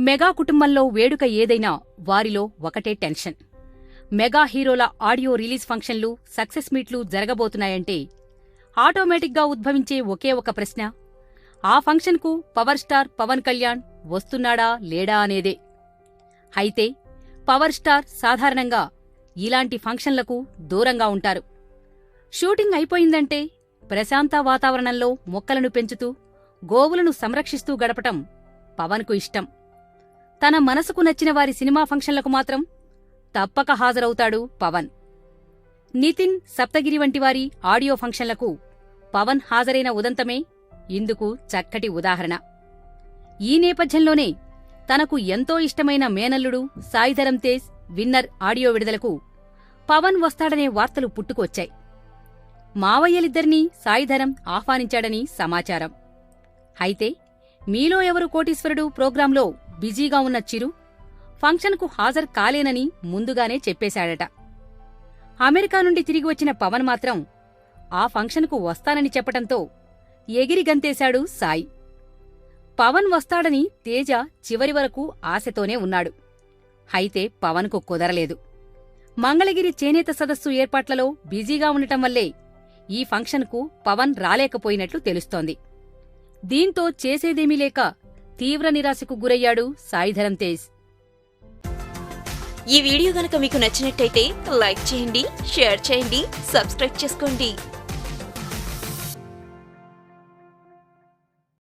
Mega కుటుంబంలో వేడుక ఏదైనా వారిలో ఒకటే టెన్షన్. మెగా హీరోల ఆడియో రిలీజ్ ఫంక్షన్లు, సక్సెస్ మీట్లు జరగబోతున్నాయంటే ఆటోమేటిక్గా ఉద్భవించే ఒకే ఒక ప్రశ్న, ఆ ఫంక్షన్కు పవర్ స్టార్ పవన్ కళ్యాణ్ వస్తున్నాడా లేడా అనేదే. అయితే పవర్ స్టార్ సాధారణంగా ఇలాంటి ఫంక్షన్లకు దూరంగా ఉంటారు. షూటింగ్ అయిపోయిందంటే ప్రశాంత వాతావరణంలో మొక్కలను పెంచుతూ, గోవులను సంరక్షిస్తూ గడపటం పవన్కు ఇష్టం. తన మనసుకు నచ్చిన వారి సినిమా ఫంక్షన్లకు మాత్రం తప్పక హాజరవుతాడు పవన్. నితిన్, సప్తగిరి వంటి వారి ఆడియో ఫంక్షన్లకు పవన్ హాజరైన ఉదంతమే ఇందుకు చక్కటి ఉదాహరణ. ఈ నేపథ్యంలోనే తనకు ఎంతో ఇష్టమైన మేనల్లుడు సాయిధరం తేజ్ విన్నర్ ఆడియో విడుదలకు పవన్ వస్తాడనే వార్తలు పుట్టుకొచ్చాయి. మావయ్యలిద్దరినీ సాయిధరం ఆహ్వానించాడని సమాచారం. అయితే మీలో ఎవరు కోటీశ్వరుడు ప్రోగ్రాంలో బిజీగా ఉన్న చిరు ఫంక్షన్కు హాజరు కాలేనని ముందుగానే చెప్పేశాడట. అమెరికా నుండి తిరిగి వచ్చిన పవన్ మాత్రం ఆ ఫంక్షన్కు వస్తానని చెప్పటంతో ఎగిరి గంతేశాడు సాయి. పవన్ వస్తాడని తేజ చివరి వరకు ఆశతోనే ఉన్నాడు. అయితే పవన్కు కుదరలేదు. మంగళగిరి చేనేత సదస్సు ఏర్పాట్లలో బిజీగా ఉండటం వల్లే ఈ ఫంక్షన్కు పవన్ రాలేకపోయినట్లు తెలుస్తోంది. దీంతో చేసేదేమీ లేక తీవ్ర నిరాశకు గురయ్యాడు సాయిధరం తేజ్. ఈ వీడియో గనక మీకు నచ్చినట్టయితే లైక్ చేయండి, షేర్ చేయండి, సబ్స్క్రైబ్ చేసుకోండి.